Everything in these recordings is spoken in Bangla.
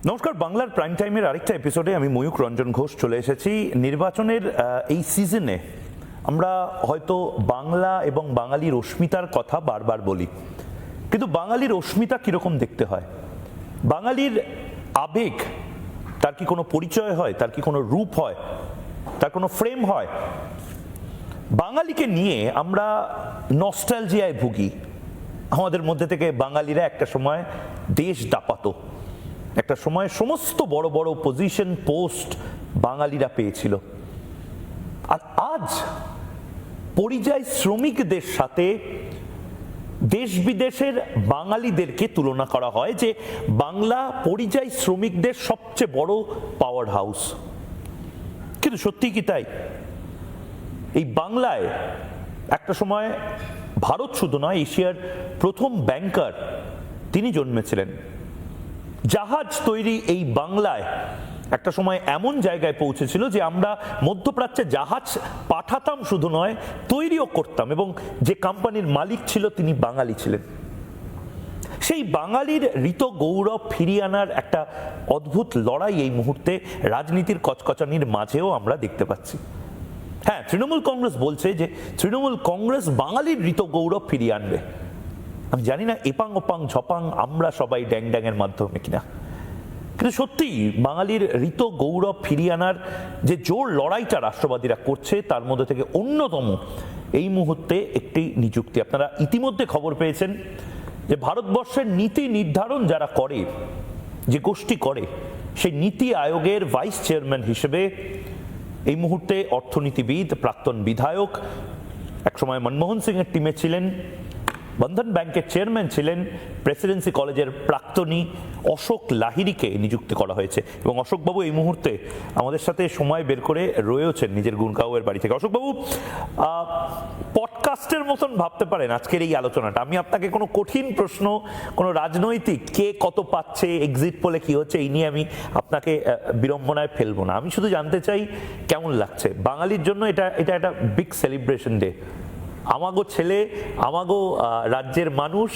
নমস্কার, বাংলার প্রাইম টাইমের আরেকটা এপিসোডে আমি ময়ূক রঞ্জন ঘোষ চলে এসেছি। নির্বাচনের এই সিজনে আমরা হয়তো বাংলা এবং বাঙালির অস্মিতার কথা বারবার বলি, কিন্তু বাঙালির অস্মিতা কীরকম দেখতে হয়, বাঙালির আবেগ, তার কি কোনো পরিচয় হয়, তার কি কোনো রূপ হয়, তার কোনো ফ্রেম হয়? বাঙালিকে নিয়ে আমরা নস্টালজিয়ায় ভুগি। আমাদের মধ্যে থেকে বাঙালিরা একটা সময় দেশ দাপাতো, একটা সময় সমস্ত বড় বড় পজিশন পোস্ট বাঙালিরা পেয়েছিল। আর আজ পরিযায়ী শ্রমিকদের সাথে দেশ বিদেশের বাঙালিদেরকে তুলনা করা হয় যে বাংলা পরিযায়ী শ্রমিকদের সবচেয়ে বড় পাওয়ার হাউস। কিন্তু সত্যি কি তাই? এই বাংলায় একটা সময় ভারত শুধু নয়, এশিয়ার প্রথম ব্যাংকার তিনি জন্মেছিলেন। জাহাজ তৈরি এই বাংলায় একটা সময় এমন জায়গায় পৌঁছেছিল যে আমরা মধ্যপ্রাচ্যে জাহাজ পাঠাতাম শুধু নয়, তৈরিও করতাম, এবং যে কোম্পানির মালিক ছিল তিনি বাঙালি ছিলেন। সেই বাঙালির ঋত গৌরব ফিরিয়ে আনার একটা অদ্ভুত লড়াই এই মুহূর্তে রাজনীতির কচকচানির মাঝেও আমরা দেখতে পাচ্ছি। হ্যাঁ, তৃণমূল কংগ্রেস বলছে যে তৃণমূল কংগ্রেস বাঙালির ঋত গৌরব ফিরিয়ে আনবে। আমি জানি না এপাং ওপাং ঝপাং আমরা সবাই ড্যাং ড্যাংয়ের মাধ্যমে কিনা, কিন্তু সত্যি বাঙালির ঋত গৌরব ফিরিয়ে আনার যে জোর লড়াইটা রাষ্ট্রবাদীরা করছে, তার মধ্যে থেকে অন্যতম এই মুহূর্তে একটি নিযুক্তি। আপনারা ইতিমধ্যে খবর পেয়েছেন যে ভারতবর্ষের নীতি নির্ধারণ যারা করে, যে গোষ্ঠী করে, সেই নীতি আয়োগের ভাইস চেয়ারম্যান হিসেবে এই মুহূর্তে অর্থনীতিবিদ, প্রাক্তন বিধায়ক, একসময় মনমোহন সিং এর টিমে ছিলেন, বন্ধন ব্যাংকের চেয়ারম্যান ছিলেন, প্রেসিডেন্সি কলেজের প্রাক্তনী অশোক লাহিড়িকে নিযুক্ত করা হয়েছে। এবং অশোকবাবু এই মুহূর্তে আমাদের সাথে সময় বের করে রয়েছেন নিজের গুনগাঁওয়ের বাড়ি থেকে। অশোকবাবু, পডকাস্টের মতন ভাবতে পারেন আজকের এই আলোচনাটা। আমি আপনাকে কোনো কঠিন প্রশ্ন, কোনো রাজনৈতিক কে কত পাচ্ছে, এক্সিট পোলে কি হচ্ছে, এই নিয়ে আমি আপনাকে বিড়ম্বনায় ফেলবো না। আমি শুধু জানতে চাই কেমন লাগছে বাঙালির জন্য এটা একটা বিগ সেলিব্রেশন ডে। আমাগো ছেলে, আমাগো রাজ্যের মানুষ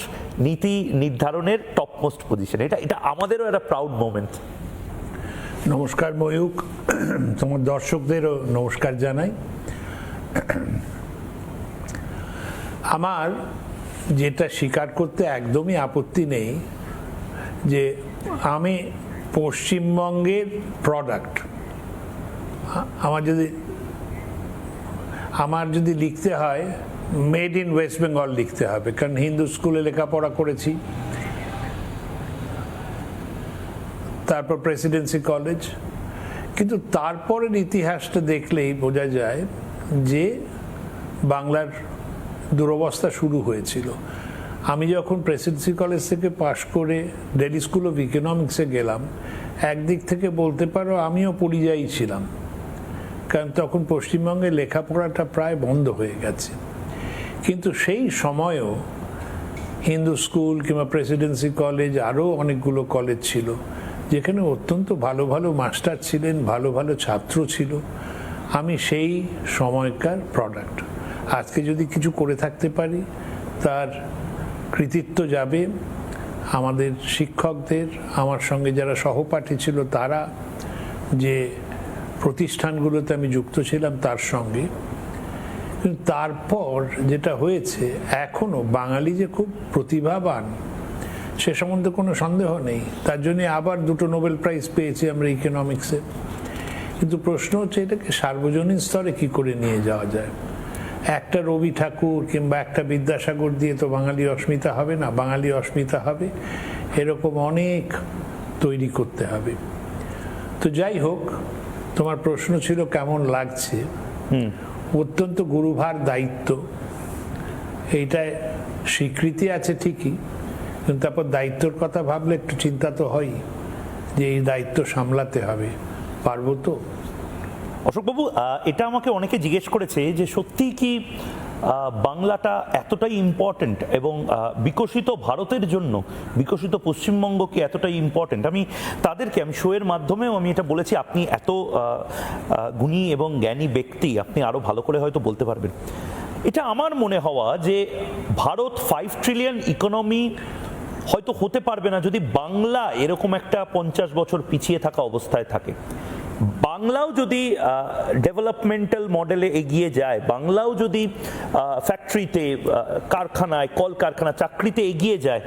নীতি নির্ধারণের টপমোস্ট পজিশনে, এটা আমাদেরও একটা প্রাউড মোমেন্ট। নমস্কার ময়ূক, তোমার দর্শকদেরও নমস্কার জানাই। আমার যেটা স্বীকার করতে একদমই আপত্তি নেই যে আমি পশ্চিমবঙ্গের প্রোডাক্ট। আমার যদি লিখতে হয় মেড ইন ওয়েস্ট বেঙ্গল লিখতে হবে, কারণ হিন্দু স্কুলে লেখাপড়া করেছি, তারপর প্রেসিডেন্সি কলেজ। কিন্তু তারপরের ইতিহাসটা দেখলেই বোঝা যায় যে বাংলার দুরবস্থা শুরু হয়েছিল। আমি যখন প্রেসিডেন্সি কলেজ থেকে পাশ করে দিল্লি স্কুল অফ ইকোনমিক্সে গেলাম, একদিক থেকে বলতে পারো আমিও পরিযায়ী ছিলাম, কারণ তখন পশ্চিমবঙ্গে লেখাপড়াটা প্রায় বন্ধ হয়ে গেছে। কিন্তু সেই সময়ও হিন্দু স্কুল কিংবা প্রেসিডেন্সি কলেজ, আরও অনেকগুলো কলেজ ছিল যেখানে অত্যন্ত ভালো ভালো মাস্টার ছিলেন, ভালো ভালো ছাত্র ছিল। আমি সেই সময়কার প্রোডাক্ট। আজকে যদি কিছু করে থাকতে পারি তার কৃতিত্ব যাবে আমাদের শিক্ষকদের, আমার সঙ্গে যারা সহপাঠী ছিল তারা, যে প্রতিষ্ঠানগুলোতে আমি যুক্ত ছিলাম তার সঙ্গে। কিন্তু তারপর যেটা হয়েছে, এখনও বাঙালি যে খুব প্রতিভাবান সে সম্বন্ধে কোনো সন্দেহ নেই। তার জন্যে আবার 2টো নোবেল প্রাইজ পেয়েছি আমরা ইকোনমিক্সে। কিন্তু প্রশ্ন হচ্ছে এটাকে সার্বজনীন স্তরে কি করে নিয়ে যাওয়া যায়। একটা রবি ঠাকুর কিংবা একটা বিদ্যাসাগর দিয়ে তো বাঙালি অস্মিতা হবে না। বাঙালি অস্মিতা হবে এরকম অনেক তৈরি করতে হবে। তো যাই হোক, তোমার প্রশ্ন ছিল কেমন লাগছে। অত্যন্ত গুরুভার দায়িত্ব, এইটায় স্বীকৃতি আছে ঠিকই, কিন্তু তারপর দায়িত্বর কথা ভাবলে একটু চিন্তা তো হয় যে এই দায়িত্ব সামলাতে হবে, পারবো তো। অশোকবাবু, এটা আমাকে অনেকে জিজ্ঞেস করেছে যে সত্যি কি বাংলাটা এতটাই ইম্পর্টেন্ট, এবং বিকশিত ভারতের জন্য বিকশিত পশ্চিমবঙ্গ কি এতটাই ইম্পর্টেন্ট। আমি শোয়ের মাধ্যমেও আমি এটা বলেছি। আপনি এত গুণী এবং জ্ঞানী ব্যক্তি, আপনি আরো ভালো করে হয়তো বলতে পারবেন। এটা আমার মনে হওয়া যে ভারত 5 ট্রিলিয়ন ইকোনমি হয়তো হতে পারবে না যদি বাংলা এরকম একটা 50 বছর পিছিয়ে থাকা অবস্থায় থাকে। বাংলাও যদি ডেভেলপমেন্টাল মডেলে এগিয়ে যায়, বাংলাও যদি ফ্যাক্টরিতে, কারখানায়, কলকারখানা, চাকরিতে এগিয়ে যায়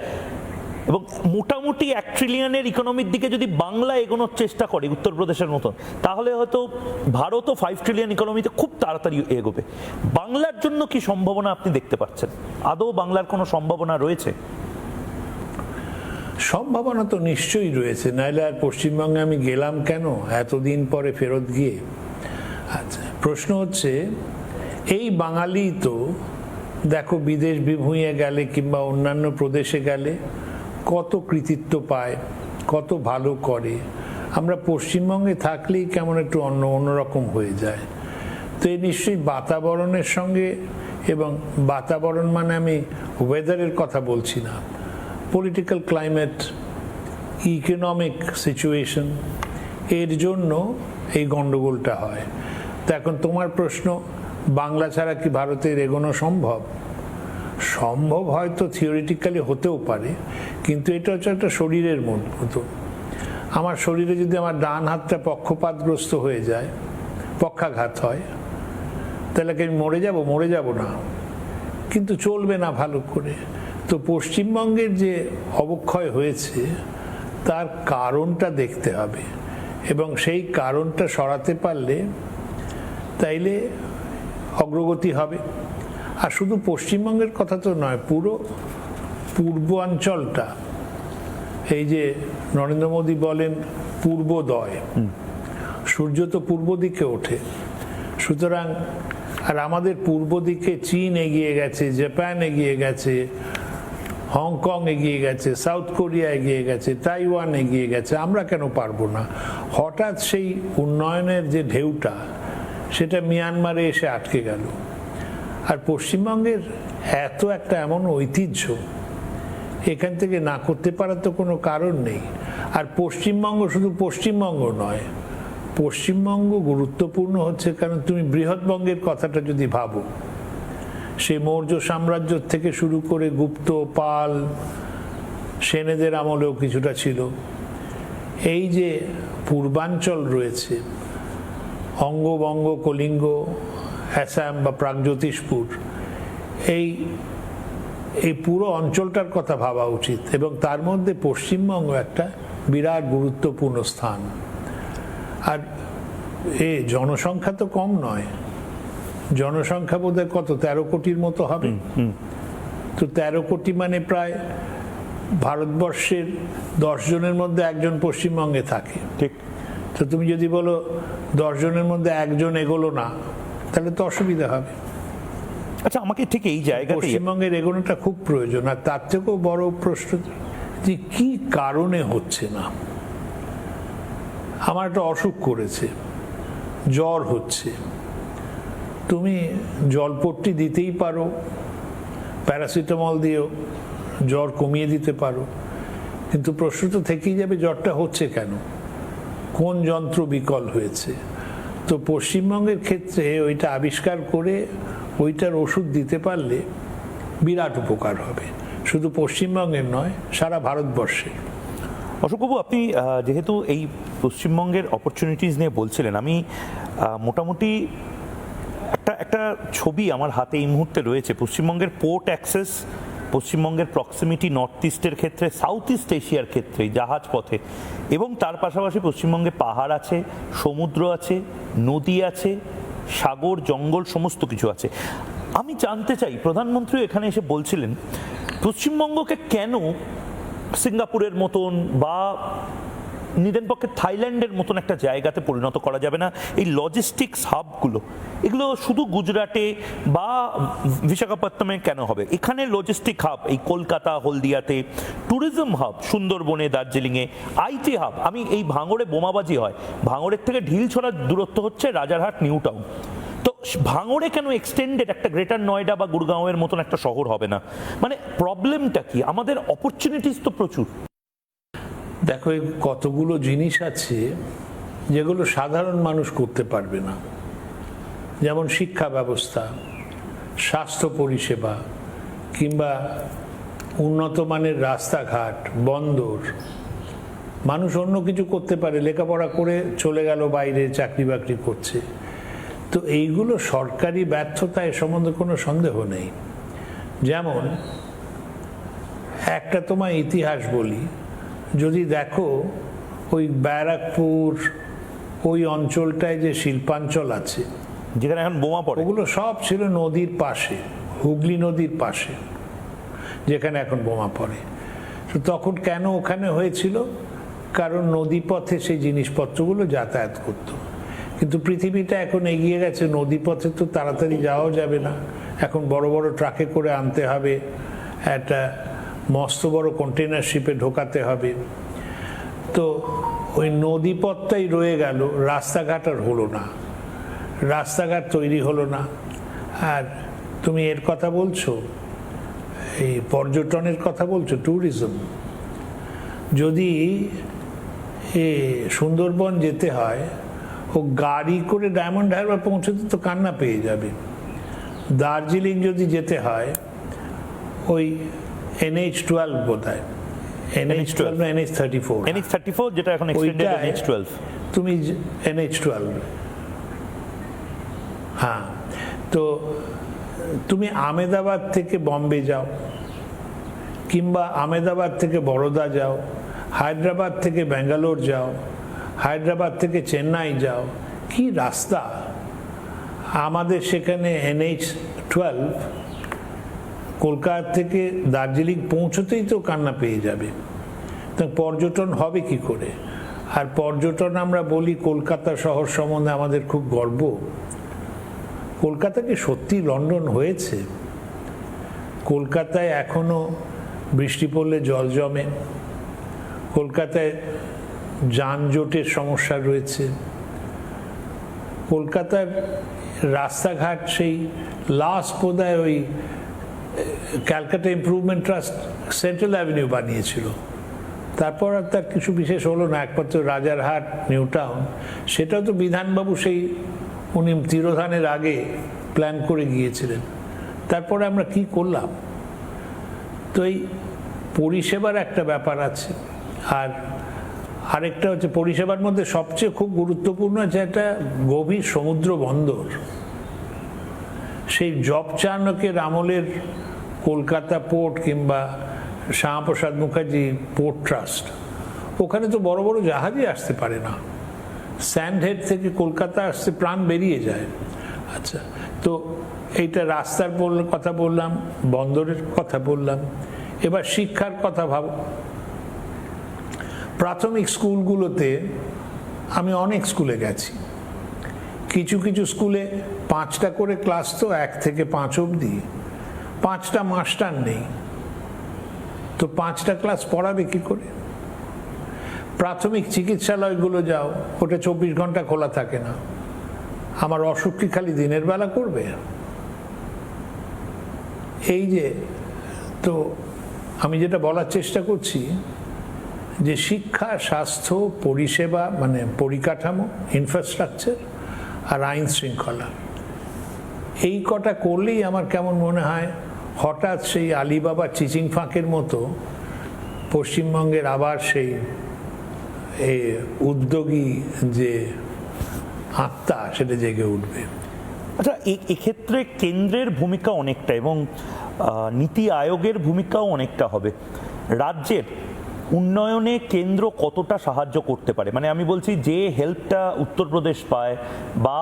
এবং মোটামুটি 1 ট্রিলিয়নের ইকোনমির দিকে যদি বাংলা এগোনোর চেষ্টা করে উত্তরপ্রদেশের মতন, তাহলে হয়তো ভারতও 5 ট্রিলিয়ন ইকোনমিতে খুব তাড়াতাড়ি এগোবে। বাংলার জন্য কি সম্ভাবনা আপনি দেখতে পাচ্ছেন? আদৌ বাংলার কোনো সম্ভাবনা রয়েছে? সম্ভাবনা তো নিশ্চয়ই রয়েছে, নাহলে আর পশ্চিমবঙ্গে আমি গেলাম কেন এতদিন পরে ফেরত গিয়ে? আচ্ছা, প্রশ্ন হচ্ছে এই বাঙালি তো দেখো বিদেশ বিভুঁইয়ে গেলে কিংবা অন্যান্য প্রদেশে গেলে কত কৃতিত্ব পায়, কত ভালো করে। আমরা পশ্চিমবঙ্গে থাকলেই কেমন একটু অন্যরকম হয়ে যায়। তো এই নিশ্চয়ই বাতাবরণের সঙ্গে, এবং বাতাবরণ মানে আমি ওয়েদারের কথা বলছি না, পলিটিক্যাল ক্লাইমেট, ইকোনমিক সিচুয়েশন, এর জন্য এই গন্ডগোলটা হয়। তো এখন তোমার প্রশ্ন, বাংলা ছাড়া কি ভারতের এগোনো সম্ভব? সম্ভব হয়তো থিওরিটিক্যালি হতেও পারে, কিন্তু এটা হচ্ছে একটা শরীরের মতো। আমার শরীরে যদি আমার ডান হাতটা পক্ষপাতগ্রস্ত হয়ে যায়, পক্ষাঘাত হয়, তাহলে কি আমি মরে যাব না, কিন্তু চলবে না ভালো করে। তো পশ্চিমবঙ্গের যে অবক্ষয় হয়েছে তার কারণটা দেখতে হবে, এবং সেই কারণটা সরাতে পারলে তাইলে অগ্রগতি হবে। আর শুধু পশ্চিমবঙ্গের কথা তো নয়, পুরো পূর্বাঞ্চলটা, এই যে নরেন্দ্র মোদী বলেন পূর্বোদয়, সূর্য তো পূর্ব দিকে ওঠে, সুতরাং আর আমাদের পূর্ব দিকে চীন এগিয়ে গেছে, জাপান এগিয়ে গেছে, হংকং এগিয়ে গেছে, সাউথ কোরিয়া এগিয়ে গেছে, তাইওয়ান এগিয়ে গেছে, আমরা কেন পারবো না? হঠাৎ সেই উন্নয়নের যে ঢেউটা, সেটা মিয়ানমারে এসে আটকে গেল। আর পশ্চিমবঙ্গের এত একটা এমন ঐতিহ্য, এখান থেকে না করতে পারার তো কোনো কারণ নেই। আর পশ্চিমবঙ্গ শুধু পশ্চিমবঙ্গ নয়, পশ্চিমবঙ্গ গুরুত্বপূর্ণ হচ্ছে কারণ তুমি বৃহৎবঙ্গের কথাটা যদি ভাবো, সে মৌর্য সাম্রাজ্য থেকে শুরু করে গুপ্ত, পাল, সেনেদের আমলেও কিছুটা ছিল। এই যে পূর্বাঞ্চল রয়েছে, অঙ্গবঙ্গ, কলিঙ্গ, অ্যাসাম বা প্রাগজ্যোতিষপুর, এই পুরো অঞ্চলটার কথা ভাবা উচিত, এবং তার মধ্যে পশ্চিমবঙ্গ একটা বিরাট গুরুত্বপূর্ণ স্থান। আর জনসংখ্যা তো কম নয়, জনসংখ্যা বোধহয় কত 13 কোটির মতো হবে। তো 13 কোটি মানে প্রায় ভারতবর্ষের 10 জনের মধ্যে একজন পশ্চিমবঙ্গে থাকে। ঠিক। তো তুমি যদি বলো 10 জনের মধ্যে একজন এগোলো না, তাহলে তো অসুবিধা হবে। আচ্ছা, আমাকে ঠিক এই জায়গায় পশ্চিমবঙ্গের এগোনোটা খুব প্রয়োজন। আর তার থেকেও বড় প্রশ্ন যে কি কারণে হচ্ছে না। আমার একটা অসুখ করেছে, জ্বর হচ্ছে, তুমি জলপট্টি দিতেই পারো, প্যারাসিটামল দিয়েও জ্বর কমিয়ে দিতে পারো, কিন্তু প্রশ্ন তো থেকেই যাবে জ্বরটা হচ্ছে কেন, কোন যন্ত্র বিকল হয়েছে। তো পশ্চিমবঙ্গের ক্ষেত্রে ওইটা আবিষ্কার করে ওইটার ওষুধ দিতে পারলে বিরাট উপকার হবে, শুধু পশ্চিমবঙ্গের নয়, সারা ভারতবর্ষের। অশোকবাবু, আপনি যেহেতু এই পশ্চিমবঙ্গের অপরচুনিটিস নিয়ে বলছিলেন, আমি মোটামুটি একটা ছবি আমার হাতে এই মুহূর্তে রয়েছে পশ্চিমবঙ্গের পোর্ট অ্যাক্সেস, পশ্চিমবঙ্গের প্রক্সিমিটি নর্থ ইস্টের ক্ষেত্রে, সাউথ ইস্ট এশিয়ার ক্ষেত্রে জাহাজ পথে, এবং তার পাশাপাশি পশ্চিমবঙ্গে পাহাড় আছে, সমুদ্র আছে, নদী আছে, সাগর, জঙ্গল, সমস্ত কিছু আছে। আমি জানতে চাই, প্রধানমন্ত্রী এখানে এসে বলছিলেন পশ্চিমবঙ্গকে কেন সিঙ্গাপুরের মতন বা নিদেন পক্ষে থাইল্যান্ডের মতন একটা জায়গাতে পরিণত করা যাবে না। এই লজিস্টিক্স হাবগুলো, এগুলো শুধু গুজরাটে বা বিশাখাপত্তনমে কেন হবে? এখানে লজিস্টিক হাব এই কলকাতা, হলদিয়াতে, ট্যুরিজম হাব সুন্দরবনে, দার্জিলিংয়ে, আইটি হাব, আমি এই ভাঙড়ে বোমাবাজি হয়, ভাঙড়ের থেকে ঢিলছড়ার দূরত্ব হচ্ছে রাজারহাট, নিউ টাউন। তো ভাঙড়ে কেন এক্সটেন্ডেড একটা গ্রেটার নয়ডা বা গুড়গাঁওয়ের মতন একটা শহর হবে না? মানে প্রবলেমটা কি? আমাদের অপরচুনিটিস তো প্রচুর। দেখো, কতগুলো জিনিস আছে যেগুলো সাধারণ মানুষ করতে পারবে না, যেমন শিক্ষা ব্যবস্থা, স্বাস্থ্য পরিষেবা, কিংবা উন্নত মানের রাস্তাঘাট, বন্দর, মানুষ অন্য কিছু করতে পারে, লেখাপড়া করে চলে গেল বাইরে, চাকরি বাকরি করছে। তো এইগুলো সরকারি ব্যর্থতা, এ সম্বন্ধে কোনো সন্দেহ নেই। যেমন একটা তোমার ইতিহাস বলি, যদি দেখো ওই ব্যারাকপুর ওই অঞ্চলটায় যে শিল্পাঞ্চল আছে, যেখানে এখন বোমা পড়ে, ওগুলো সব ছিল নদীর পাশে, হুগলি নদীর পাশে, যেখানে এখন বোমা পড়ে। তো তখন কেন ওখানে হয়েছিল? কারণ নদীপথে সেই জিনিসপত্রগুলো যাতায়াত করত। কিন্তু পৃথিবীটা এখন এগিয়ে গেছে, নদীপথে তো তাড়াতাড়ি যাওয়া যাবে না, এখন বড় বড় ট্রাকে করে আনতে হবে, একটা মস্ত বড় কন্টেনার শিপে ঢোকাতে হবে। তো ওই নদীপথটাই রয়ে গেল, রাস্তাঘাট আর হলো না, রাস্তাঘাট তৈরি হলো না। আর তুমি এর কথা বলছো, এই পর্যটনের কথা বলছো, ট্যুরিজম, যদি সুন্দরবন যেতে হয়, ও গাড়ি করে ডায়মন্ড হারবার পৌঁছতে তো কান্না পেয়ে যাবে। দার্জিলিং যদি যেতে হয়, ওই NH12 বোধহয়, NH12 না NH34, NH34 যেটা এখন এক্সটেন্ডেড NH12, তুমি NH12, হ্যাঁ। তো তুমি আমেদাবাদ থেকে বম্বে যাও, কিংবা আমেদাবাদ থেকে বরোদা যাও, হায়দ্রাবাদ থেকে ব্যাঙ্গালোর যাও, হায়দ্রাবাদ থেকে চেন্নাই যাও, কি রাস্তা! আমাদের সেখানে NH12 কলকাতা থেকে দার্জিলিং পৌঁছতেই তো কান্না পেয়ে যাবে। তো পর্যটন হবে কি করে? আর পর্যটন আমরা বলি কলকাতা শহর সম্বন্ধে আমাদের খুব গর্ব। কলকাতা কি সত্যি লন্ডন হয়েছে? কলকাতায় এখনো বৃষ্টি পড়লে জল জমে, কলকাতায় যানজটের সমস্যা রয়েছে, কলকাতার রাস্তাঘাট সেই লাস্ট বোধহয় ওই Calcutta improvement trust central avenue বানিয়েছিল, তারপর আর তার কিছু বিশেষ হলো না। একমাত্র রাজারহাট, নিউ টাউন, সেটাও তো বিধানবাবু সেই উনি তিরোধানের আগে প্ল্যান করে গিয়েছিলেন। তারপরে আমরা কি করলাম? তো এই পরিষেবার একটা ব্যাপার আছে। আর আরেকটা হচ্ছে, পরিষেবার মধ্যে সবচেয়ে খুব গুরুত্বপূর্ণ আছে একটা গভীর সমুদ্র বন্দর। সেই জবচানকের আমলের কলকাতা পোর্ট কিংবা শ্যামাপ্রসাদ মুখার্জি পোর্ট ট্রাস্ট, ওখানে তো বড় বড় জাহাজই আসতে পারে না। স্যান্ডহেড থেকে কলকাতা আসতে প্রাণ বেরিয়ে যায়। আচ্ছা, তো এইটা রাস্তার কথা বললাম, বন্দরের কথা বললাম, এবার শিক্ষার কথা ভাবো। প্রাথমিক স্কুলগুলোতে আমি অনেক স্কুলে গেছি, কিছু কিছু স্কুলে 5টা করে ক্লাস, তো 1 থেকে 5 অবধি, 5টা মাস্টার নেই, তো 5টা ক্লাস পড়াবে কি করে? প্রাথমিক চিকিৎসালয়গুলো যাও, ওটা 24 ঘন্টা খোলা থাকে না। আমার অসুখ কি খালি দিনের বেলা করবে? এই যে, তো আমি যেটা বলার চেষ্টা করছি যে শিক্ষা, স্বাস্থ্য, পরিষেবা মানে পরিকাঠামো, ইনফ্রাস্ট্রাকচার, আর আইন শৃঙ্খলা, এই কটা করলেই আমার কেমন মনে হয় হঠাৎ সেই আলিবাবা চিচিং ফাঁকের মতো পশ্চিমবঙ্গের আবার সেই উদ্যোগী যে আত্মা, সেটা জেগে উঠবে। আচ্ছা, এক্ষেত্রে কেন্দ্রের ভূমিকা অনেকটা এবং নীতি আয়োগের ভূমিকাও অনেকটা হবে। রাজ্যের উন্নয়নে কেন্দ্র কতটা সাহায্য করতে পারে, মানে আমি বলছি যে হেল্পটা উত্তরপ্রদেশ পায়, বা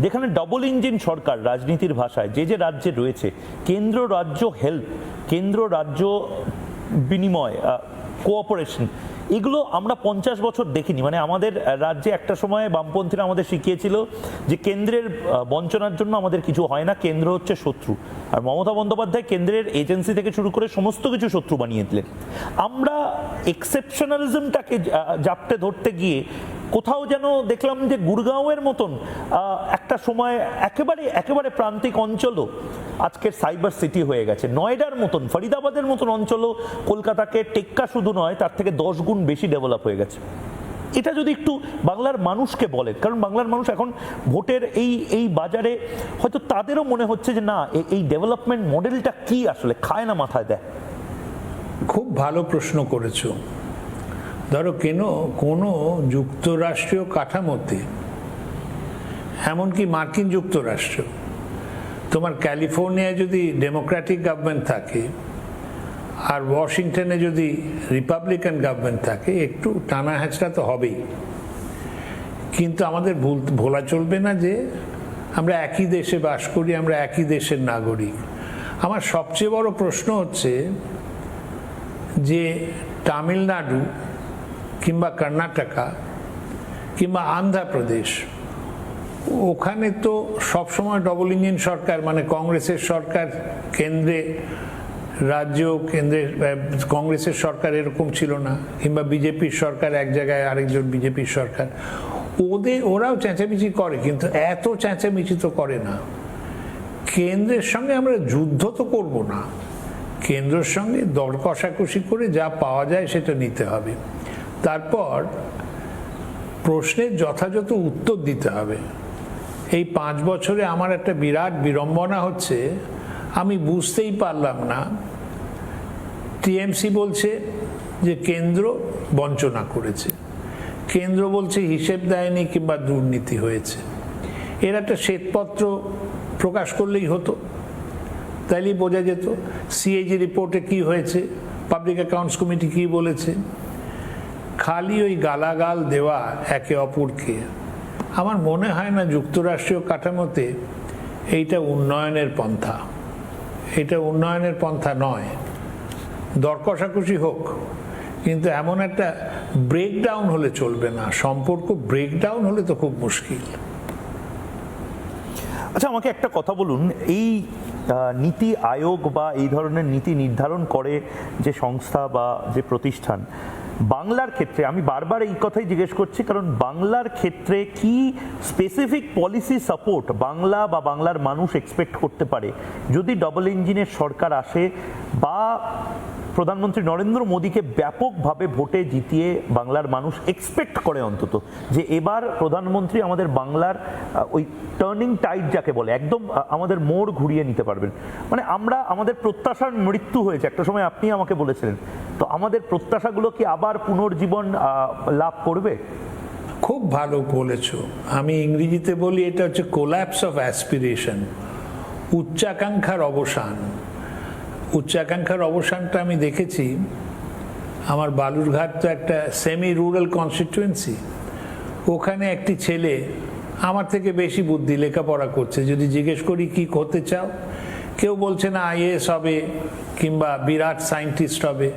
যেখানে ডবল ইঞ্জিন সরকার রাজনীতির ভাষায় যে যে রাজ্যে রয়েছে, কেন্দ্র রাজ্য হেল্প, কেন্দ্র রাজ্য বিনিময়, কোঅপারেশন, এগুলো আমরা 50 বছর দেখিনি। মানে আমাদের রাজ্যে একটা সময় বামপন্থীরা আমাদের শিখিয়েছিল যে কেন্দ্রের বঞ্চনার জন্য আমাদের কিছু হয় না, কেন্দ্র হচ্ছে শত্রু। আর মমতা বন্দ্যোপাধ্যায় কেন্দ্রের এজেন্সি থেকে শুরু করে সমস্ত কিছু শত্রু বানিয়ে দিলেন। আমরা এক্সেপশনালিজমটাকে জাপটে ধরতে গিয়ে কোথাও যেন দেখলাম যে গুরগাঁওয়ের মতন একটা সময় একেবারে প্রান্তিক অঞ্চলও আজকের সাইবার সিটি হয়ে গেছে। নয়ডার মতন, ফরিদাবাদের মতন অঞ্চলও কলকাতাকে টেক্কা শুধু নয়, তার থেকে 10 গুণ বেশি ডেভেলপ হয়ে গেছে। এটা যদি একটু বাংলার মানুষকে বলেন, কারণ বাংলার মানুষ এখন ভোটের এই বাজারে হয়তো তাদেরও মনে হচ্ছে যে না, এই ডেভেলপমেন্ট মডেলটা কি আসলে খায় না, মাথায় দেয়। খুব ভালো প্রশ্ন করেছো। ধরো কোনো যুক্তরাষ্ট্রীয় কাঠামোতে, এমনকি মার্কিন যুক্তরাষ্ট্র, তোমার ক্যালিফোর্নিয়ায় যদি ডেমোক্রেটিক গভর্নমেন্ট থাকে আর ওয়াশিংটনে যদি রিপাবলিকান গভর্নমেন্ট থাকে, একটু টানা হ্যাচড়া তো হবেই। কিন্তু আমাদের ভোলা চলবে না যে আমরা একই দেশে বাস করি, আমরা একই দেশের নাগরিক। আমার সবচেয়ে বড় প্রশ্ন হচ্ছে যে তামিলনাড়ু কিংবা কর্ণাটকা কিংবা অন্ধ্রপ্রদেশ, ওখানে তো সবসময় ডবল ইঞ্জিন সরকার, মানে কংগ্রেসের সরকার কেন্দ্রে, রাজ্য কেন্দ্রে কংগ্রেসের সরকার এরকম ছিল না, কিংবা বিজেপির সরকার এক জায়গায়, আরেকজন বিজেপির সরকার। ওরাও চেঁচামেচি করে, কিন্তু এত চেঁচামেচি তো করে না। কেন্দ্রের সঙ্গে আমরা যুদ্ধ তো করব না, কেন্দ্রের সঙ্গে দর কষাকষি করে যা পাওয়া যায় সেটা নিতে হবে। তারপর প্রশ্নের যথাযথ উত্তর দিতে হবে। এই 5 বছরে আমার একটা বিরাট বিড়ম্বনা হচ্ছে, আমি বুঝতেই পারলাম না, টিএমসি বলছে যে কেন্দ্র বঞ্চনা করেছে, কেন্দ্র বলছে হিসেব দেয়নি কিংবা দুর্নীতি হয়েছে। এর একটা শ্বেতপত্র প্রকাশ করলেই হতো, তাইলেই বোঝা যেত সিএজি রিপোর্টে কি হয়েছে, পাবলিক অ্যাকাউন্টস কমিটি কি বলেছে। খালি ওই গালাগাল দেওয়া একে অপরকে, আমার মনে হয় না যুক্তরাষ্ট্রীয় কাঠামোতে এইটা উন্নয়নের পন্থা। এটা উন্নয়নের পন্থা নয়। দর কষাকষি হোক, কিন্তু এমন একটা ব্রেকডাউন হলে চলবে না। সম্পর্ক ব্রেকডাউন হলে তো খুব মুশকিল। আচ্ছা, আমাকে একটা কথা বলুন, এই নীতি আয়োগ বা এই ধরনের নীতি নির্ধারণ করে যে সংস্থা বা যে প্রতিষ্ঠান, বাংলার ক্ষেত্রে আমি বারবার এই কথাই জিজ্ঞেস করছি, কারণ বাংলার ক্ষেত্রে কি স্পেসিফিক পলিসি সাপোর্ট বাংলা বা বাংলার মানুষ এক্সপেক্ট করতে পারে যদি ডবল ইঞ্জিনের সরকার আসে, বা প্রধানমন্ত্রী নরেন্দ্র মোদীকে ব্যাপকভাবে ভোটে জিতিয়ে বাংলার মানুষ এক্সপেক্ট করে অন্তত যে এবার প্রধানমন্ত্রী আমাদের বাংলার ওই টার্নিং টাইড যাকে বলে, একদম আমাদের মোড় ঘুরিয়ে নিতে পারবেন। মানে আমাদের প্রত্যাশার মৃত্যু হয়েছে একটা সময়, আপনি আমাকে বলেছিলেন, তো আমাদের প্রত্যাশাগুলো কি আবার পুনর্জীবন লাভ করবে? খুব ভালো বলেছ। আমি ইংরেজিতে বলি এটা হচ্ছে কোল্যাপস অফ অ্যাসপিরেশন, উচ্চাকাঙ্ক্ষার অবসান। উচ্চাকাঙ্ক্ষার অবসানটা আমি দেখেছি। আমার বালুরঘাট তো একটা সেমি রুরাল কনস্টিটুয়েন্সি, ওখানে একটি ছেলে আমার থেকে বেশি বুদ্ধি, লেখাপড়া করছে। যদি জিজ্ঞেস করি কি করতে চাও, কেউ বলছে না আইএএস হবে কিংবা বিরাট সায়েন্টিস্ট হবে,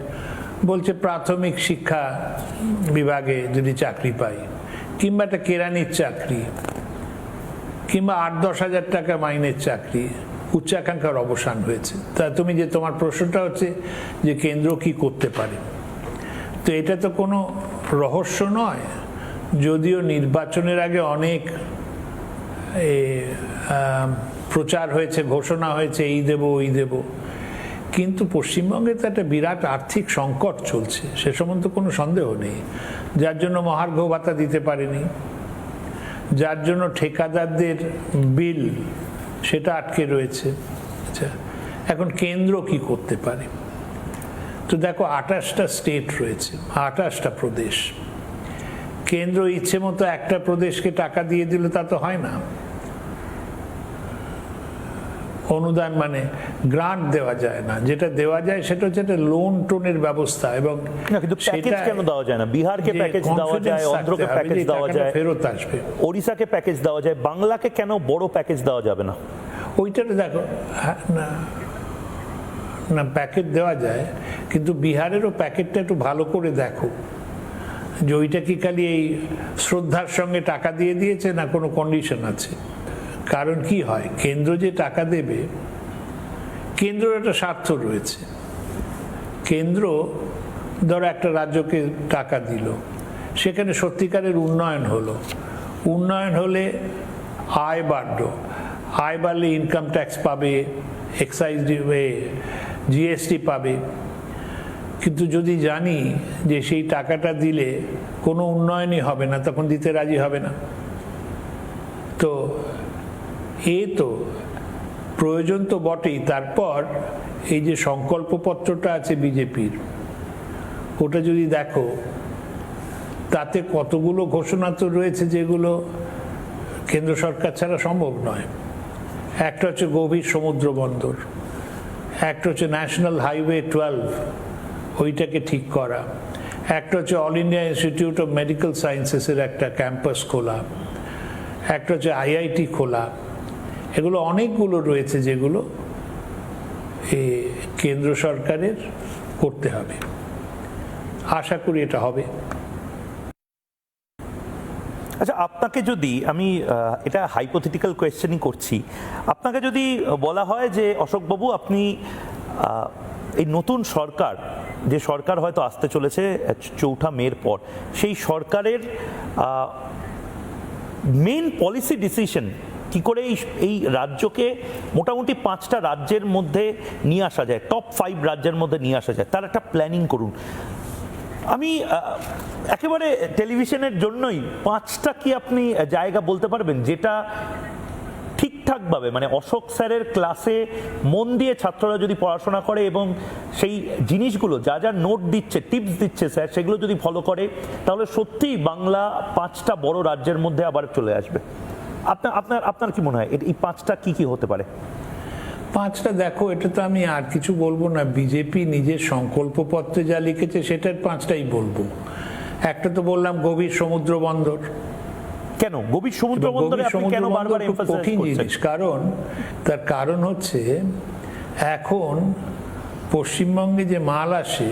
বলছে প্রাথমিক শিক্ষা বিভাগে যদি চাকরি পাই, কিংবা একটা কেরানির চাকরি, কিংবা 8-10 হাজার টাকা মাইনের চাকরি। উচ্চাকাঙ্ক্ষার অবসান হয়েছে। তা তুমি যে তোমার প্রশ্নটা হচ্ছে যে কেন্দ্র কি করতে পারে, তো এটা তো কোনো রহস্য নয়। যদিও নির্বাচনের আগে অনেক প্রচার হয়েছে, ঘোষণা হয়েছে এই দেব ওই দেব, কিন্তু পশ্চিমবঙ্গে তো একটা বিরাট আর্থিক সংকট চলছে, সে সম্বন্ধে কোনো সন্দেহ নেই। যার জন্য মহার্ঘ ভাতা দিতে পারেনি, যার জন্য ঠিকাদারদের বিল সেটা আটকে রয়েছে। আচ্ছা, এখন কেন্দ্র কি করতে পারে? তো দেখো, 28টা স্টেট রয়েছে, 28টা প্রদেশ। কেন্দ্র ইচ্ছে মতো একটা প্রদেশকে টাকা দিয়ে দিলে তা তো হয় না। অনুদান মানে গ্রান্ট দেওয়া যায় না, যেটা দেওয়া যায় সেটা হচ্ছে একটা লোন টোনের ব্যবস্থা। এবং প্যাকেজ কেন দেওয়া যায় না? বিহারকে প্যাকেজ দেওয়া যায়, অন্ধ্রকে প্যাকেজ দেওয়া যায়, ফেরত আসবে। ওড়িশাকে প্যাকেজ দেওয়া যায়, বাংলাকে কেন বড় প্যাকেজ দেওয়া যাবে না? ওইটা দেখো না, প্যাকেট দেওয়া যায়, কিন্তু বিহারেরও প্যাকেটটা একটু ভালো করে দেখো যে ওইটা কি খালি এই শ্রদ্ধার সঙ্গে টাকা দিয়ে দিয়েছে না কোনো কন্ডিশন আছে। কারণ কি হয়, কেন্দ্র যে টাকা দেবে, কেন্দ্রের একটা স্বার্থ রয়েছে। কেন্দ্র ধরো একটা রাজ্যকে টাকা দিল, সেখানে সত্যিকারের উন্নয়ন হলো, উন্নয়ন হলে আয় বাড়লো, আয় বাড়লে ইনকাম ট্যাক্স পাবে, এক্সাইজ জিএসটি পাবে। কিন্তু যদি জানি যে সেই টাকাটা দিলে কোনো উন্নয়নই হবে না, তখন দিতে রাজি হবে না। তো তো প্রয়োজন তো বটেই। তারপর এই যে সংকল্পপত্রটা আছে বিজেপির, ওটা যদি দেখো তাতে কতগুলো ঘোষণা তো রয়েছে যেগুলো কেন্দ্র সরকার ছাড়া সম্ভব নয়। একটা হচ্ছে গভীর সমুদ্র বন্দর, একটা হচ্ছে ন্যাশনাল হাইওয়ে 12 ওইটাকে ঠিক করা, একটা হচ্ছে all India institute of medical সায়েন্সেসের একটা ক্যাম্পাস খোলা, একটা হচ্ছে আইআইটি খোলা। এগুলো অনেকগুলো রয়েছে যেগুলো কেন্দ্র সরকারের করতে হবে। আশা করি এটা হবে। আচ্ছা, আপনাকে যদি আমি এটা হাইপোথেটিক্যাল কোয়েশ্চেনই করছি, আপনাকে যদি বলা হয় যে অশোকবাবু আপনি এই নতুন সরকার, যে সরকার হয়তো আসতে চলেছে 4 মের পর, সেই সরকারের মেইন পলিসি ডিসিশন কি করে এই রাজ্যকে মোটামুটি 5টা রাজ্যের মধ্যে নিয়ে আসা যায়, টপ 5 রাজ্যের মধ্যে নিয়ে আসা যায়, তার একটা প্ল্যানিং করুন। আমি একেবারে টেলিভিশনের জন্যই 5টা কি আপনি জায়গা বলতে পারবেন যেটা ঠিকঠাকভাবে, মানে অশোক স্যারের ক্লাসে মন দিয়ে ছাত্ররা যদি পড়াশোনা করে এবং সেই জিনিসগুলো যা যা নোট দিচ্ছে, টিপস দিচ্ছে স্যার, সেগুলো যদি ফলো করে, তাহলে সত্যিই বাংলা 5টা বড় রাজ্যের মধ্যে আবার চলে আসবে? আপনার কি মনে হয় এই 5টা কি কি হতে পারে? 5টা দেখো, এটা তো আমি আর কিছু বলবো না। বিজেপি নিজের সংকল্পপত্রে যা লিখেছে সেটার 5টাই বলবো। একটা তো বললাম গভীর সমুদ্র বন্দর। কেন গভীর সমুদ্র বন্দরে আপনি কেন বারবার এমফাসাইজ কঠিন জিনিস? তার কারণ হচ্ছে এখন পশ্চিমবঙ্গে যে মাল আসে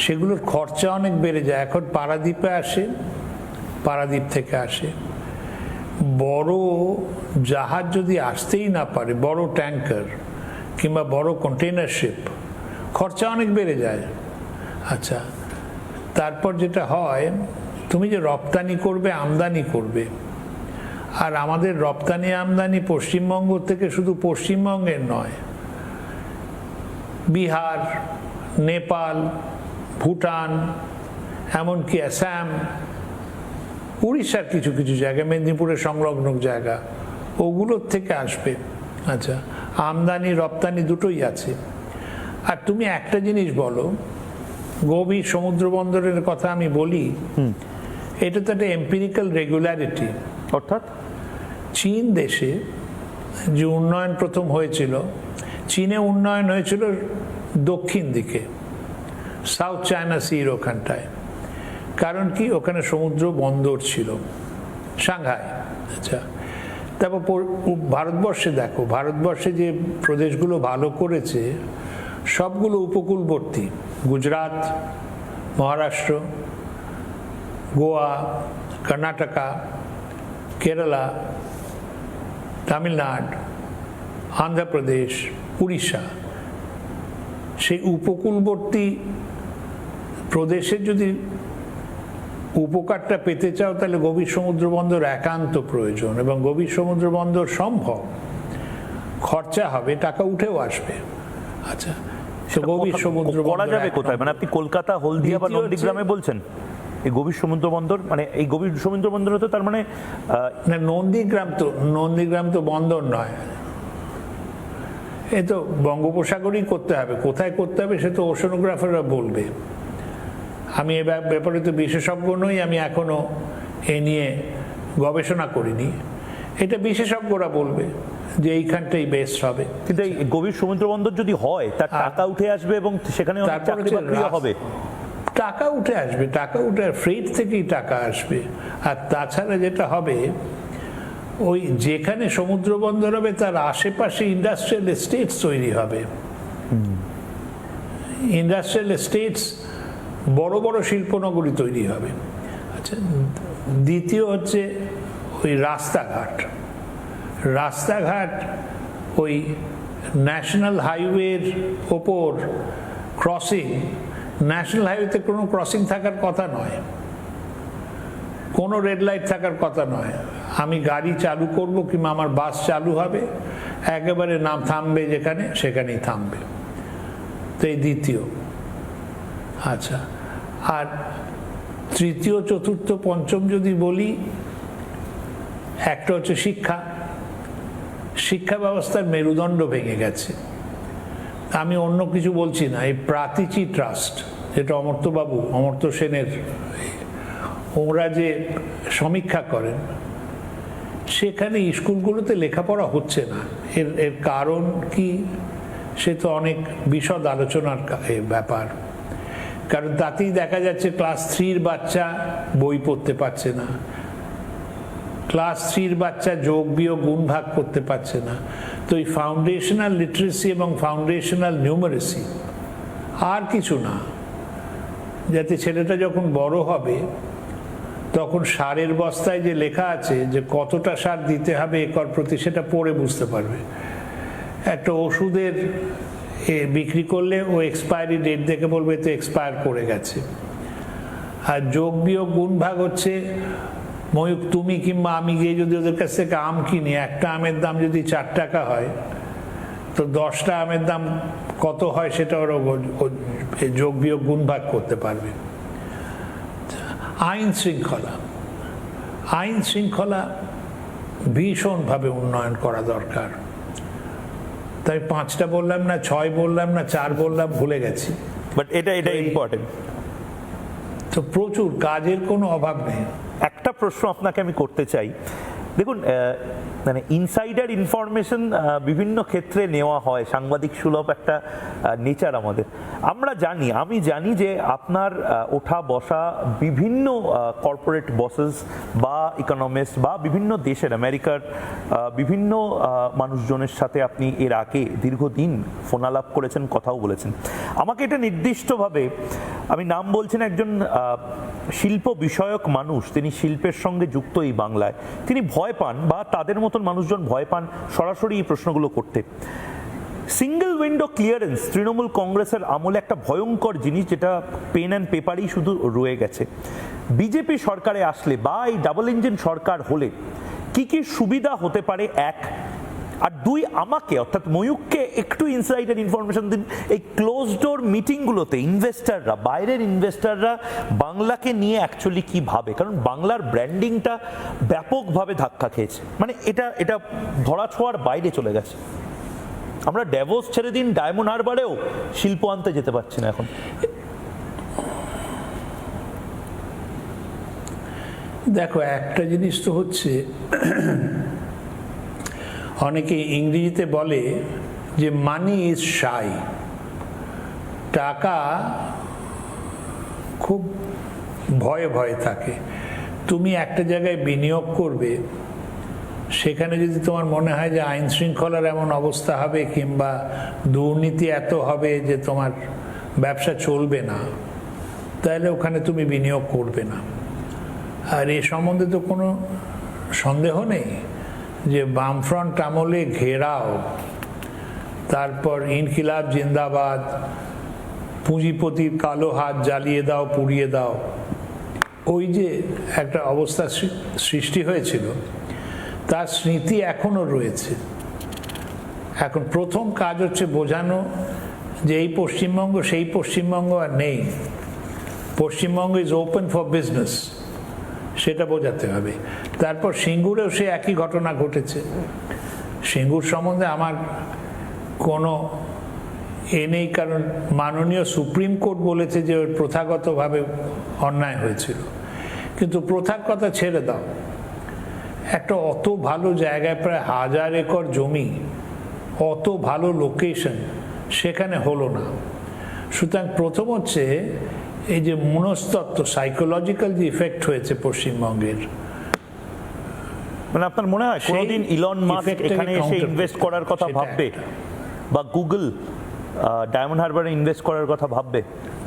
সেগুলোর খরচা অনেক বেড়ে যায়। এখন পারাদ্বীপে আসে, পারাদ্বীপ থেকে আসে। বড় জাহাজ যদি আসতেই না পারে, বড় ট্যাঙ্কার কিংবা বড় কন্টেইনার শিপ, খরচা অনেক বেড়ে যায়। আচ্ছা, তারপর যেটা হয়, তুমি যে রপ্তানি করবে, আমদানি করবে, আর আমাদের রপ্তানি আমদানি পশ্চিমবঙ্গ থেকে শুধু পশ্চিমবঙ্গের নয়, বিহার, নেপাল, ভুটান, এমনকি আসাম, উড়িষ্যার কিছু কিছু জায়গা, মেদিনীপুরের সংলগ্ন জায়গা, ওগুলোর থেকে আসবে। আচ্ছা, আমদানি রপ্তানি দুটোই আছে। আর তুমি একটা জিনিস বলো, গভীর সমুদ্র বন্দরের কথা আমি বলি, এটা তো একটা এম্পিরিক্যাল রেগুলারিটি। অর্থাৎ চীন দেশে যে উন্নয়ন প্রথম হয়েছিল, চীনে উন্নয়ন হয়েছিল দক্ষিণ দিকে, সাউথ চায়না সির ওখানটায়। কারণ কি, ওখানে সমুদ্র বন্দর ছিল, সাংহাই। আচ্ছা, তারপর ভারতবর্ষে দেখো, ভারতবর্ষে যে প্রদেশগুলো ভালো করেছে সবগুলো উপকূলবর্তী, গুজরাট, মহারাষ্ট্র, গোয়া, কর্ণাটকা, কেরালা, তামিলনাড়ু, অন্ধ্রপ্রদেশ, উড়িষ্যা। সেই উপকূলবর্তী প্রদেশের যদি উপকারটা পেতে চাও তাহলে গভীর সমুদ্র বন্দর একান্ত প্রয়োজন, এবং গভীর সমুদ্র বন্দর সম্ভব, খরচা হবে, টাকা উঠেও আসবে। আচ্ছা, গভীর সমুদ্র করা যাবে কোথায়? মানে আপনি কলকাতা, হলদিয়া বা নন্দীগ্রামে বলছেন এই গভীর সমুদ্র বন্দর? মানে এই গভীর সমুদ্র বন্দর তো তার মানে না, নন্দীগ্রাম তো বন্দর নয়, এ তো বঙ্গোপসাগরই করতে হবে। কোথায় করতে হবে সে তো ওশানোগ্রাফাররা বলবে। আমি এ ব্যাপারে তো বিশেষজ্ঞ নই, আমি এখনো এ নিয়ে গবেষণা করিনি। এটা বিশেষজ্ঞরা বলবে যে এইখানটাই বেস্ট হবে। কিন্তু এই গভীর সমুদ্র বন্দর যদি হয়, তার টাকা উঠে আসবে এবং সেখানে চাকরি বাকরিও হবে। টাকা উঠে আসবে, টাকা উঠে, ফ্রেট থেকেই টাকা আসবে। আর তাছাড়া যেটা হবে, ওই যেখানে সমুদ্র বন্দর হবে তার আশেপাশে ইন্ডাস্ট্রিয়াল এস্টেটস তৈরি হবে। ইন্ডাস্ট্রিয়াল এস্টেটস, বড় বড় শিল্পনগরী তৈরি হবে। আচ্ছা, দ্বিতীয় হচ্ছে ওই রাস্তাঘাট ওই ন্যাশনাল হাইওয়ের ওপর ক্রসিং, ন্যাশনাল হাইওয়েতে কোনো ক্রসিং থাকার কথা নয়, কোনো রেড লাইট থাকার কথা নয়। আমি গাড়ি চালু করব কিংবা আমার বাস চালু হবে, একেবারে নাম থামবে যেখানে, সেখানেই থামবে। তো এই দ্বিতীয়। আচ্ছা, আর তৃতীয়, চতুর্থ, পঞ্চম যদি বলি, একটা হচ্ছে শিক্ষা ব্যবস্থার মেরুদণ্ড ভেঙে গেছে। আমি অন্য কিছু বলছি না, এই প্রাতিচি ট্রাস্ট যেটা অমর্ত্য সেনের, ওরা যে সমীক্ষা করেন, সেখানে স্কুলগুলোতে লেখাপড়া হচ্ছে না। এর কারণ কি, সে তো অনেক বিশদ আলোচনার ব্যাপার। কারণ তাতেই দেখা যাচ্ছে ক্লাস 3-র বাচ্চা বই পড়তে পারছে না, ক্লাস 3-র বাচ্চা যোগ বিয়োগ গুণ ভাগ করতে পারছে না। তো এই ফাউন্ডেশনাল লিটারেসি এবং ফাউন্ডেশনাল নিউমারেসি আর কিছু না, যাতে ছেলেটা যখন বড় হবে তখন সারের বস্তায় যে লেখা আছে যে কতটা সার দিতে হবে একর প্রতি, সেটা পড়ে বুঝতে পারবে। একটা ওষুধের বিক্রি করলে ও এক্সপায়ারি ডেট দেখে বলবে তো এক্সপায়ার করে গেছে। আর যোগ বিয়োগ গুণ ভাগ হচ্ছে, ময়ূক তুমি কিংবা আমি গিয়ে যদি ওদের কাছ থেকে আম কিনি, একটা আমের দাম যদি 4 টাকা হয়, তো 10টা আমের দাম কত হয় সেটা ওরা যোগ বিয়োগ গুণ ভাগ করতে পারবে। আইন শৃঙ্খলা ভীষণভাবে উন্নয়ন করা দরকার। তাই 5টা বললাম না, 6 বললাম না, 4 বললাম, ভুলে গেছি। বাট এটা ইম্পর্টেন্ট। তো প্রচুর কাজের কোনো অভাব নেই। একটা প্রশ্ন আপনাকে আমি করতে চাই, দেখুন মানে ইনসাইডার ইনফরমেশন বিভিন্ন ক্ষেত্রে নেওয়া হয়, সাংবাদিক সুলভ একটা নেচার আমাদের। আমি জানি যে আপনার ওঠা বসা বিভিন্ন কর্পোরেট বসেস বা ইকোনমিস্ট বা বিভিন্ন দেশের, আমেরিকার বিভিন্ন মানুষজনের সাথে আপনি এর আগে দীর্ঘদিন ফোনালাপ করেছেন, কথাও বলেছেন। আমাকে এটা নির্দিষ্টভাবে, আমি নাম বলছেন, একজন শিল্প বিষয়ক মানুষ, তিনি শিল্পের সঙ্গে যুক্ত এই বাংলায়, তিনি ভয় পান বা তাদের মতন মানুষজন ভয় পান সরাসরি এই প্রশ্নগুলো করতে। সিঙ্গেল উইন্ডো ক্লিয়ারেন্স তৃণমূল কংগ্রেসের আমলে একটা ভয়ঙ্কর জিনিস, যেটা পেন অ্যান্ড পেপারেই শুধু রয়ে গেছে। বিজেপি সরকারে আসলে বা এই ডাবল ইঞ্জিন সরকার হলে কি কি সুবিধা হতে পারে, 1, আর 2, আমাকে অর্থাৎ ময়ূককে একটু ইনসাইডার ইনফরমেশন দিন, এই ক্লোজ ডোর মিটিংগুলোতে ইনভেস্টাররা, বাইরের ইনভেস্টাররা বাংলাকে নিয়ে অ্যাকচুয়ালি কি ভাবে, কারণ বাংলার ব্র্যান্ডিংটা ব্যাপকভাবে ধাক্কা খেয়েছে, মানে এটা ধরা ছোঁয়ার বাইরে চলে গেছে। আমরা ড্যাভোস ছেড়ে দিন, ডায়মন্ড হারবারেও শিল্প আনতে যেতে পারছি না এখন। দেখো, একটা জিনিস তো হচ্ছে, অনেকে ইংরেজিতে বলে যে মানি ইজ শাই, টাকা খুব ভয়ে ভয়ে থাকে। তুমি একটা জায়গায় বিনিয়োগ করবে, সেখানে যদি তোমার মনে হয় যে আইন শৃঙ্খলার এমন অবস্থা হবে কিংবা দুর্নীতি এত হবে যে তোমার ব্যবসা চলবে না, তাহলে ওখানে তুমি বিনিয়োগ করবে না। আর এ সম্বন্ধে তো কোনো সন্দেহ নেই যে বামফ্রন্ট আমলে ঘেরাও, তারপর ইনকিলাব জিন্দাবাদ, পুঁজিপতির কালো হাত জ্বালিয়ে দাও, পুড়িয়ে দাও, ওই যে একটা অবস্থা সৃষ্টি হয়েছিল, তার স্মৃতি এখনো রয়েছে। এখন প্রথম কাজ হচ্ছে বোঝানো যে এই পশ্চিমবঙ্গ সেই পশ্চিমবঙ্গ আর নেই, Paschimbanga is open for business, সেটা বোঝাতে হবে। তারপর সিঙ্গুরেও সে একই ঘটনা ঘটেছে। সিঙ্গুর সম্বন্ধে আমার কোনো নেই, কারণ মাননীয় সুপ্রিম কোর্ট বলেছে যে ওর প্রথাগতভাবে অন্যায় হয়েছিল। কিন্তু প্রথার কথা ছেড়ে দাও, একটা অত ভালো জায়গায়, প্রায় 1000 একর জমি, অত ভালো লোকেশন, সেখানে হলো না। সুতরাং প্রথম হচ্ছে এই যে মনস্তত্ত্ব, সাইকোলজিক্যাল যে ইফেক্ট হয়েছে পশ্চিমবঙ্গের, মানে আপনার মনে হয় কোনোদিন ইলন মাস্ক এখানে এসে ইনভেস্ট করার কথা ভাববে, বা গুগল ডায়মন্ড হারবারে ইনভেস্ট করার কথা ভাববে?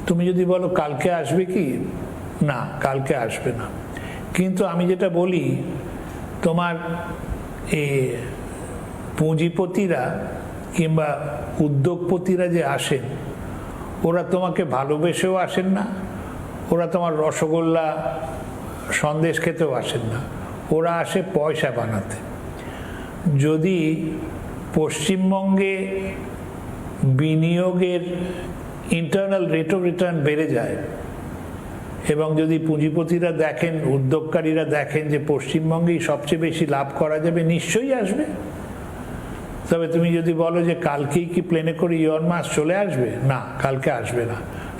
তুমি যদি বলো কালকে আসবে কি, না, কালকে আসবে না। কিন্তু আমি যেটা বলি, তোমার পুঁজিপতিরা কিংবা উদ্যোগপতিরা যে আসেন, ওরা তোমাকে ভালোবেসেও আসেন না, ওরা তোমার রসগোল্লা সন্দেশ খেতেও আসেন না, ওরা আসে পয়সা বানাতে। যদি পশ্চিমবঙ্গে বিনিয়োগের ইন্টারনাল রেট অফ রিটার্ন বেড়ে যায় এবং যদি পুঁজিপতিরা দেখেন, উদ্যোগকারীরা দেখেন যে পশ্চিমবঙ্গেই সবচেয়ে বেশি লাভ করা যাবে, নিশ্চয়ই আসবে। তবে তুমি যদি বলো যে কালকেই কি প্লেনে করে ইলন মাস্ক চলে আসবে, না, কালকে আসবে না,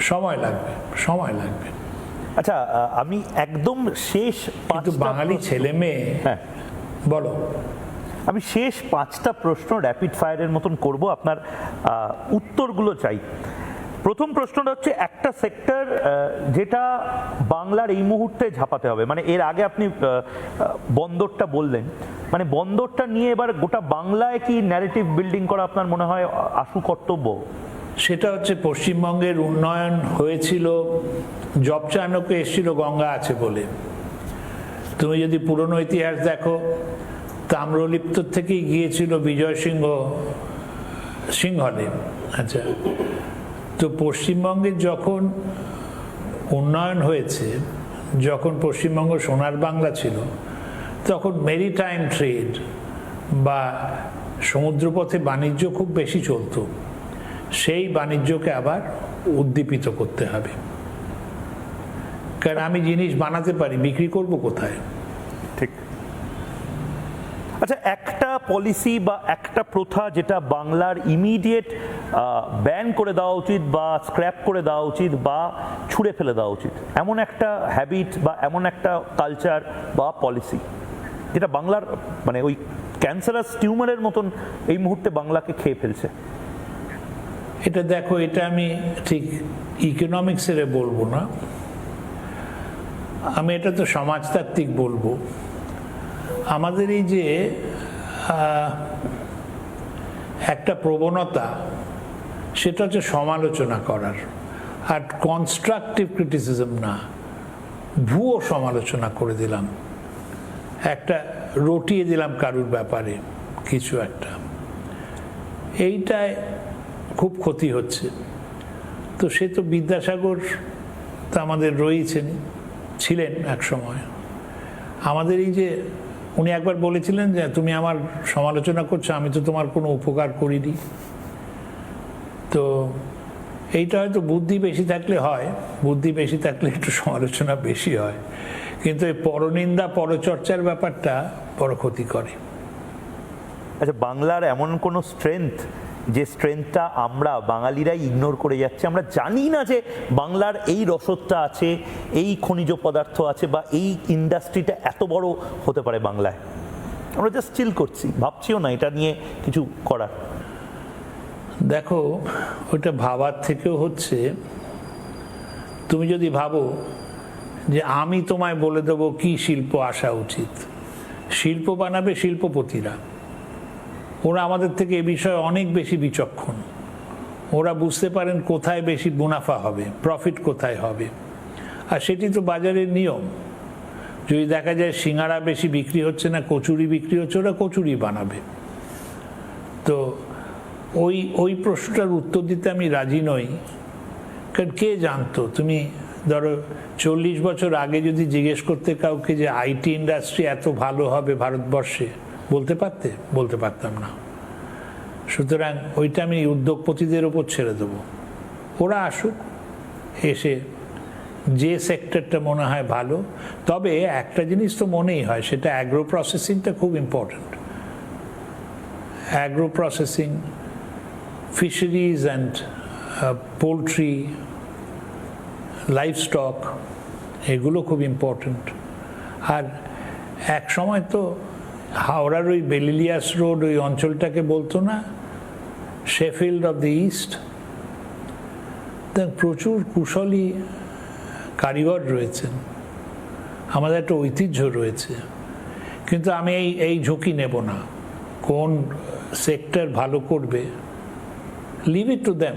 সময় লাগবে, সময় লাগবে। আচ্ছা, আমি একদম শেষ কিন্তু বাঙালি ছেলে মেয়ে, হ্যাঁ বলো। আমি শেষ 5টা প্রশ্ন র্যাপিড ফায়ারের মতন করব, আপনার উত্তরগুলো চাই। প্রথম প্রশ্নটা হচ্ছে একটা সেক্টর যেটা বাংলার এই মুহূর্তে ঝাঁপাতে হবে, মানে এর আগে আপনি বন্দরটা বললেন, মানে বন্দরটা নিয়ে এবার গোটা বাংলায় কি ন্যারেটিভ বিল্ডিং করা আপনার মনে হয় আশু কর্তব্য? সেটা হচ্ছে পশ্চিমবঙ্গের উন্নয়ন হয়েছিল, জব চানকে এসেছিল গঙ্গা আছে বলে। তুমি যদি পুরনো ইতিহাস দেখো, তাম্রলিপ্ত থেকেই গিয়েছিল বিজয় সিংহলে। আচ্ছা, তো পশ্চিমবঙ্গের যখন উন্নয়ন হয়েছে, যখন পশ্চিমবঙ্গ সোনার বাংলা ছিল, তখন মেরিটাইম ট্রেড বা সমুদ্রপথে বাণিজ্য খুব বেশি চলতো। সেই বাণিজ্যকে আবার উদ্দীপিত করতে হবে, কারণ আমি জিনিস বানাতে পারি, বিক্রি করব কোথায়? ঠিক। আচ্ছা, একটা পলিসি বা একটা প্রথা যেটা বাংলার ইমিডিয়েট ব্যান করে দেওয়া উচিত বা স্ক্র্যাপ করে দেওয়া উচিত বা ছুঁড়ে ফেলে দেওয়া উচিত, এমন একটা হ্যাবিট বা এমন একটা কালচার বা পলিসি যেটা বাংলার মানে ওই ক্যান্সারাস টিউমারের মতন এই মুহূর্তে বাংলাকে খেয়ে ফেলছে? এটা দেখো, এটা আমি ঠিক ইকোনমিক্সের বলবো না, আমি এটা তো সমাজতাত্ত্বিক বলবো। আমাদের এই যে একটা প্রবণতা, সেটা হচ্ছে সমালোচনা করার, আর কনস্ট্রাকটিভ ক্রিটিসিজম না, ভুয়ো সমালোচনা করে দিলাম, একটা রটিয়ে দিলাম কারুর ব্যাপারে কিছু একটা, এইটায় খুব ক্ষতি হচ্ছে। তো সে তো বিদ্যাসাগর তো আমাদের রয়েছেন, ছিলেন এক সময়। আমাদের এই যে উনি একবার বলেছিলেন যে তুমি আমার সমালোচনা করছো, আমি তো তোমার কোনো উপকার করিনি। তো এইটা হয়তো বুদ্ধি বেশি থাকলে হয়, বুদ্ধি বেশি থাকলে একটু সমালোচনা বেশি হয়, কিন্তু এই পরনিন্দা পরচর্চার ব্যাপারটা বড় ক্ষতি করে। আচ্ছা, বাংলার এমন কোনো স্ট্রেংথ যে স্ট্রেংথটা আমরা বাঙালিরাই ইগনোর করে যাচ্ছি? আমরা জানি না যে বাংলার এই রসদটা আছে, এই খনিজ পদার্থ আছে, বা এই ইন্ডাস্ট্রিটা এত বড় হতে পারে বাংলায়। আমরা জাস্ট চিল করছি, ভাবছিও না এটা নিয়ে কিছু করার। দেখো, ওটা ভাবার থেকেও হচ্ছে, তুমি যদি ভাবো যে আমি তোমায় বলে দেবো কি শিল্প আসা উচিত, শিল্প বানাবে শিল্পপতিরা, ওরা আমাদের থেকে এ বিষয়ে অনেক বেশি বিচক্ষণ। ওরা বুঝতে পারেন কোথায় বেশি মুনাফা হবে, প্রফিট কোথায় হবে, আর সেটি তো বাজারের নিয়ম। যদি দেখা যায় সিঙ্গারা বেশি বিক্রি হচ্ছে না, কচুরি বিক্রি হচ্ছে, ওরা কচুরি বানাবে। তো ওই প্রশ্নটার উত্তর দিতে আমি রাজি নই, কারণ কে জানতো? তুমি ধরো 40 বছর আগে যদি জিজ্ঞেস করতে কাউকে যে আইটি ইন্ডাস্ট্রি এত ভালো হবে ভারতবর্ষে, বলতে পারতে? বলতে পারতাম না। সুতরাং ওইটা আমি উদ্যোগপতিদের ওপর ছেড়ে দেবো, ওরা আসুক, এসে যে সেক্টরটা মনে হয় ভালো। তবে একটা জিনিস তো মনেই হয়, সেটা অ্যাগ্রো প্রসেসিংটা খুব important. Agro processing, fisheries and poultry, livestock, এগুলো খুব ইম্পর্ট্যান্ট। আর এক সময় তো হাওড়ার ওই বেলিলিয়াস রোড ওই অঞ্চলটাকে বলতো না শেফিল্ড অফ দ্য ইস্ট? প্রচুর কুশলী কারিগর রয়েছেন, আমাদের একটা ঐতিহ্য রয়েছে। কিন্তু আমি এই ঝুঁকি নেব না। কোন সেক্টর ভালো করবে, লিভ ইট টু দ্যাম,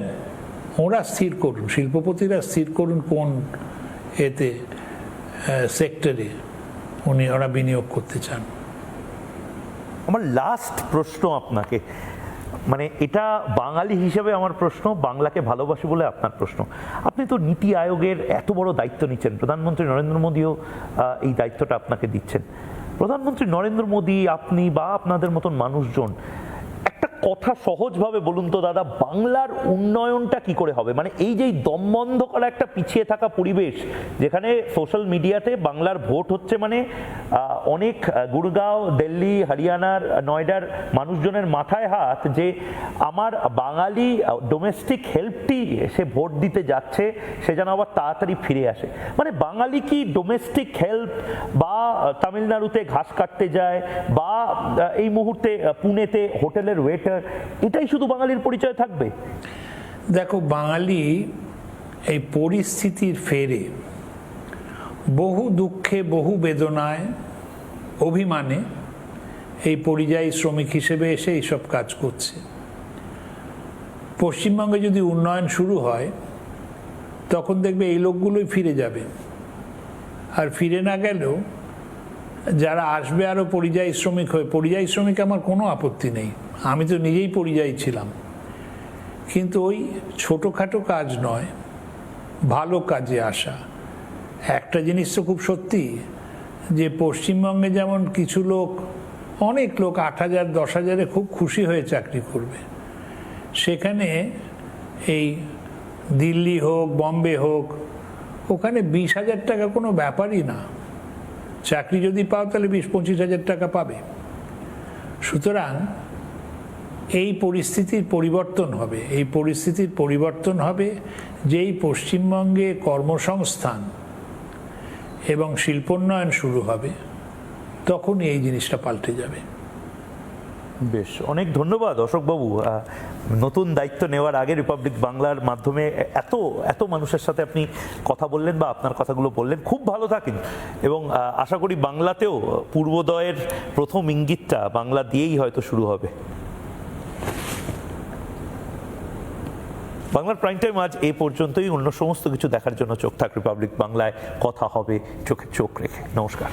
ওরা স্থির করুন, শিল্পপতিরা স্থির করুন কোন এতে সেক্টরে ওরা বিনিয়োগ করতে চান। আমার লাস্ট প্রশ্ন আপনাকে, মানে এটা বাঙালি হিসেবে আমার প্রশ্ন, বাংলাকে ভালোবাসি বলে আপনার প্রশ্ন। আপনি তো নীতি আয়োগের এত বড় দায়িত্ব নিচ্ছেন, প্রধানমন্ত্রী নরেন্দ্র মোদীও এই দায়িত্বটা আপনাকে দিচ্ছেন। প্রধানমন্ত্রী নরেন্দ্র মোদী, আপনি বা আপনাদের মতন মানুষজন একটা কথা সহজভাবে বলুন তো দাদা, বাংলার উন্নয়নটা কি করে হবে? মানে এই যে দমবন্ধ করা একটা পিছিয়ে থাকা পরিবেশ, যেখানে সোশ্যাল মিডিয়াতে বাংলার ভোট হচ্ছে, মানে অনেক গুড়গাঁও, দিল্লি, হরিয়ানার, নয়ডার মানুষজনের মাথায় হাত যে আমার বাঙালি ডোমেস্টিক হেল্পটি সে ভোট দিতে যাচ্ছে, সে যেন আবার তাড়াতাড়ি ফিরে আসে। মানে বাঙালি কি ডোমেস্টিক হেল্প বা তামিলনাড়ুতে ঘাস কাটতে যায় বা এই মুহূর্তে পুনেতে হোটেলের ওয়েটার, এটাই শুধু বাঙালির পরিচয় থাকবে? দেখো, বাঙালি এই পরিস্থিতির ফেরে বহু দুঃখে, বহু বেদনায়, অভিমানে এই পরিযায়ী শ্রমিক হিসেবে এসে এইসব কাজ করছে। পশ্চিমবঙ্গে যদি উন্নয়ন শুরু হয় তখন দেখবে এই লোকগুলোই ফিরে যাবে। আর ফিরে না গেলেও যারা আসবে আরও পরিযায়ী শ্রমিক হয়ে, পরিযায়ী শ্রমিক আমার কোনো আপত্তি নেই, আমি তো নিজেই পরিযায়ী ছিলাম, কিন্তু ওই ছোটোখাটো কাজ নয়, ভালো কাজে আসা। একটা জিনিস তো খুব সত্যি যে পশ্চিমবঙ্গে যেমন কিছু লোক, অনেক লোক 8,000 10,000-এ খুব খুশি হয়ে চাকরি করবে, সেখানে এই দিল্লি হোক, বম্বে হোক, ওখানে 20,000 টাকা কোনো ব্যাপারই না। চাকরি যদি পাও তাহলে 20-25,000 টাকা পাবে। সুতরাং এই পরিস্থিতির পরিবর্তন হবে। এই পরিস্থিতির পরিবর্তন হবে যেই পশ্চিমবঙ্গে কর্মসংস্থান এবং শিল্পোন্নয়ন শুরু হবে, তখনই এই জিনিসটা পাল্টে যাবে। বেশ, অনেক ধন্যবাদ অশোকবাবু। নতুন দায়িত্ব নেওয়ার আগে রিপাবলিক বাংলার মাধ্যমে এত এত মানুষের সাথে আপনি কথা বললেন বা আপনার কথাগুলো বললেন। খুব ভালো থাকেন এবং আশা করি বাংলাতেও পূর্বোদয়ের প্রথম ইঙ্গিতটা বাংলা দিয়েই হয়তো শুরু হবে। বাংলার প্রাইম টাইম আজ এই পর্যন্তই। অন্য সমস্ত কিছু দেখার জন্য চোখ থাক রিপাবলিক বাংলায়। কথা হবে চোখে চোখ রেখে। নমস্কার।